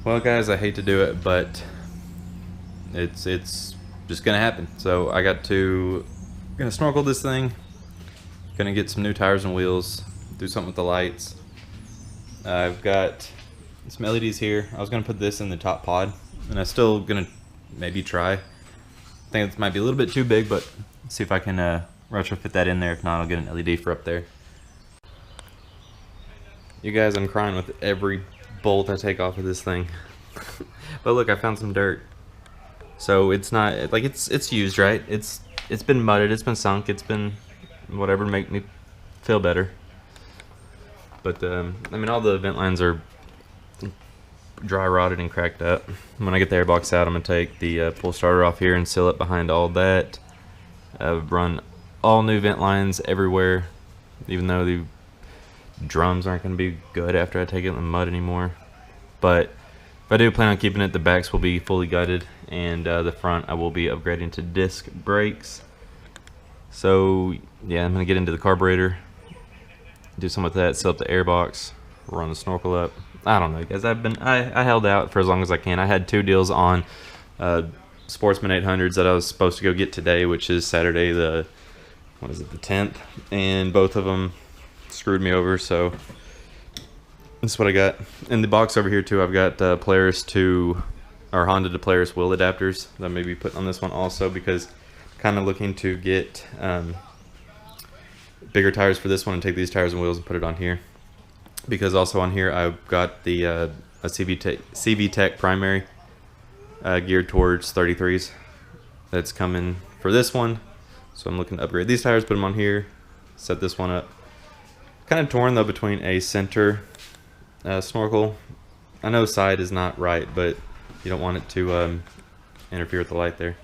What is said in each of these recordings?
Well, guys, I hate to do it, but it's just gonna happen. So I got to gonna snorkel this thing, gonna get some new tires and wheels, do something with the lights. I've got some LEDs here. I was gonna put this in the top pod, and I'm still gonna maybe try. I think it might be a little bit too big, but see if I can retrofit that in there. If not, I'll get an LED for up there. You guys, I'm crying with every bolt I take off of this thing. But look, I found some dirt. So it's not like it's used, right? It's been mudded, it's been sunk, it's been whatever to make me feel better. But I mean, all the vent lines are dry rotted and cracked up. When I get the airbox out, I'm gonna take the pull starter off here and seal it behind all that. Run all new vent lines everywhere, even though the drums aren't going to be good after I take it in the mud anymore. But if I do plan on keeping it, the backs will be fully gutted, and the front I will be upgrading to disc brakes. So yeah, I'm going to get into the carburetor, do some with that, seal up the airbox, run the snorkel up. I don't know, guys. I held out for as long as I can. I had 2 deals on Sportsman 800s that I was supposed to go get today, which is Saturday the 10th, and both of them screwed me over. So this is what I got in the box over here too. I've got Polaris to or Honda to Polaris wheel adapters that I may be putting on this one also, because I'm kind of looking to get bigger tires for this one and take these tires and wheels and put it on here, because also on here I've got the a CV Tech primary geared towards 33s that's coming for this one. So I'm looking to upgrade these tires, put them on here, set this one up. Kind of torn though between a center snorkel. I know side is not right, but you don't want it to interfere with the light there.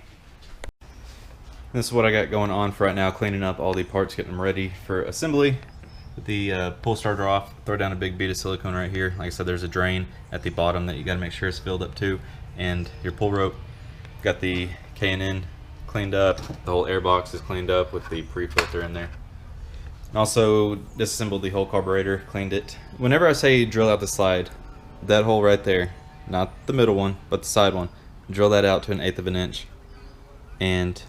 This is what I got going on for right now, cleaning up all the parts, getting them ready for assembly. With the pull starter off, throw down a big bead of silicone right here. Like I said, there's a drain at the bottom that you got to make sure is filled up too, and your pull rope. Got the K&N cleaned up, the whole airbox is cleaned up with the pre-filter in there. Also disassembled the whole carburetor, cleaned it. Whenever I say drill out the slide, that hole right there, not the middle one, but the side one, drill that out to 1/8 of an inch, and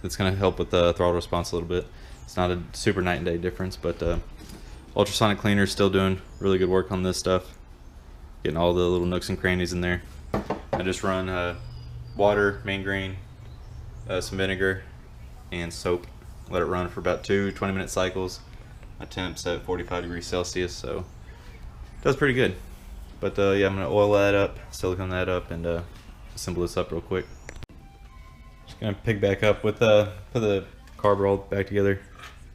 it's going to help with the throttle response a little bit. It's not a super night and day difference, but ultrasonic cleaner is still doing really good work on this stuff, getting all the little nooks and crannies in there. I just run water, main grain, some vinegar, and soap. Let it run for about 2 20-minute cycles. My temp's at 45 degrees Celsius, so it does pretty good. But yeah, I'm gonna oil that up, silicone that up, and assemble this up real quick. Just gonna pick back up with put the carb all back together.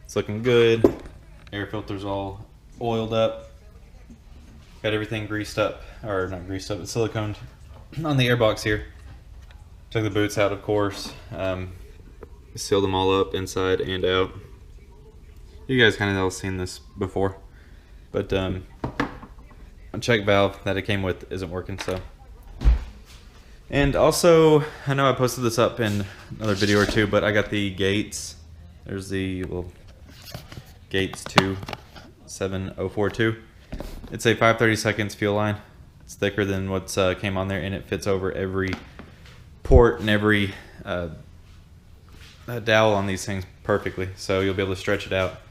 It's looking good. Air filter's all oiled up. Got everything greased up, or not greased up, but siliconed on the airbox here. Took the boots out, of course. Seal them all up inside and out. You guys kind of all seen this before, but a check valve that it came with isn't working. So, and also I know I posted this up in another video or two, but I got the Gates. There's the Gates 27042. It's a 5/32 fuel line. It's thicker than what's came on there, and it fits over every port and every dowel on these things perfectly. So you'll be able to stretch it out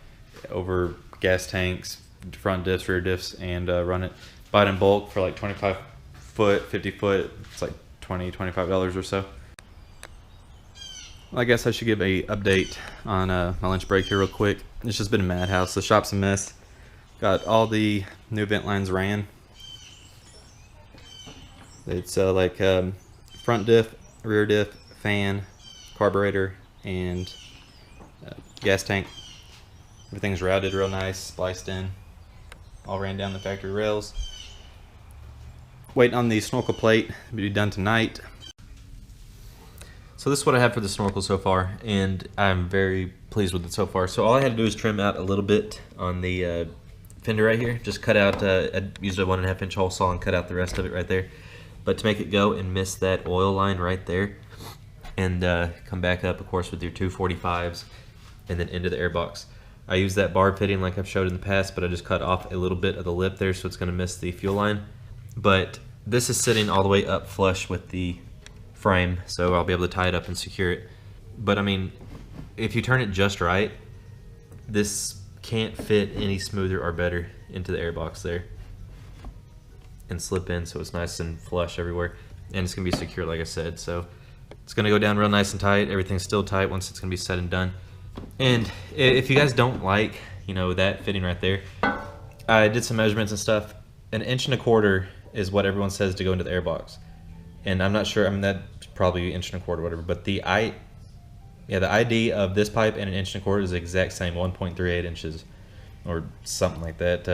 over gas tanks, front diffs, rear diffs, and run it. Buy it in bulk for like 25 foot, 50 foot. It's like $20, $25 or so. Well, I guess I should give a update on my lunch break here real quick. It's just been a madhouse. The shop's a mess. Got all the new vent lines ran. It's like front diff, rear diff, fan, carburetor, and gas tank. Everything's routed real nice, spliced in, all ran down the factory rails. Waiting on the snorkel plate to be done tonight. So this is what I have for the snorkel so far, and I'm very pleased with it so far. So all I had to do is trim out a little bit on the fender right here. Just cut out, I used a 1.5 inch hole saw and cut out the rest of it right there. But to make it go and miss that oil line right there, and come back up, of course, with your 245s, and then into the airbox. I use that barb fitting like I've showed in the past, but I just cut off a little bit of the lip there, so it's going to miss the fuel line. But this is sitting all the way up flush with the frame, so I'll be able to tie it up and secure it. But I mean, if you turn it just right, this can't fit any smoother or better into the airbox there and slip in, so it's nice and flush everywhere, and it's gonna be secure like I said. So it's gonna go down real nice and tight. Everything's still tight once it's gonna be said and done. And if you guys don't like, you know, that fitting right there, I did some measurements and stuff. 1.25 inches is what everyone says to go into the airbox, and I'm not sure. I mean, that's probably 1.25 inches, whatever. But the ID of this pipe and 1.25 inches is the exact same, 1.38 inches, or something like that.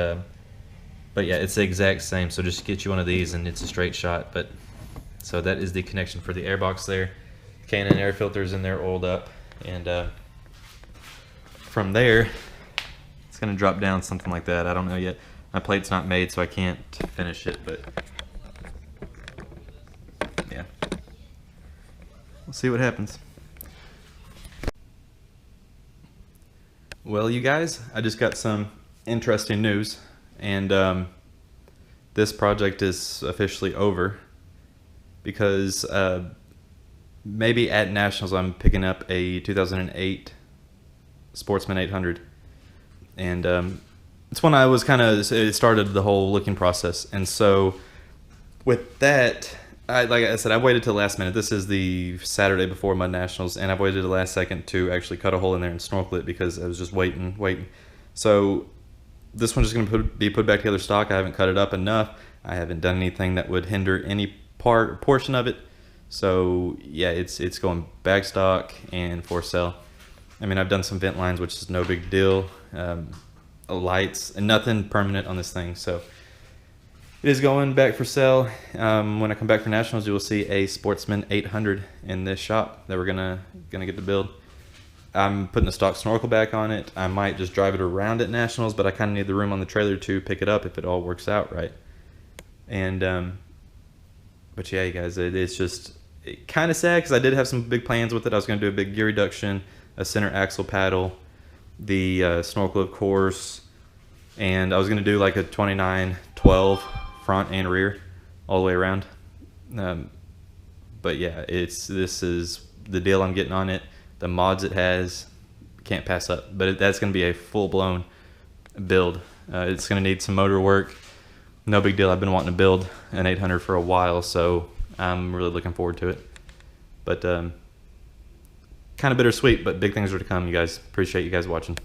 But yeah, it's the exact same. So just get you one of these, and it's a straight shot. But so that is the connection for the airbox there. K&N air filters in there, oiled up, and from there, it's gonna drop down something like that. I don't know yet. My plate's not made, so I can't finish it, but yeah. We'll see what happens. Well, you guys, I just got some interesting news, and this project is officially over because maybe at Nationals I'm picking up a 2008 Sportsman 800, and it's when I was it started the whole looking process. And so with that, like I said, I waited till the last minute. This is the Saturday before Mud Nationals, and I waited to the last second to actually cut a hole in there and snorkel it because I was just waiting. So this one's just going to be put back together stock. I haven't cut it up enough. I haven't done anything that would hinder any portion of it. So yeah, it's going back stock and for sale. I mean, I've done some vent lines, which is no big deal. Lights and nothing permanent on this thing, so it is going back for sale. When I come back for Nationals, you will see a Sportsman 800 in this shop that we're gonna get to build. I'm putting the stock snorkel back on it. I might just drive it around at Nationals, but I kind of need the room on the trailer to pick it up if it all works out right. And but yeah, you guys, it's just kind of sad because I did have some big plans with it. I was gonna do a big gear reduction, a center axle paddle, the snorkel, of course, and I was gonna do like a 29-12 front and rear all the way around. But yeah, this is the deal I'm getting on it. The mods it has, can't pass up. But that's gonna be a full-blown build. It's gonna need some motor work. No big deal. I've been wanting to build an 800 for a while, so I'm really looking forward to it. But kind of bittersweet, but big things are to come, you guys. Appreciate you guys watching.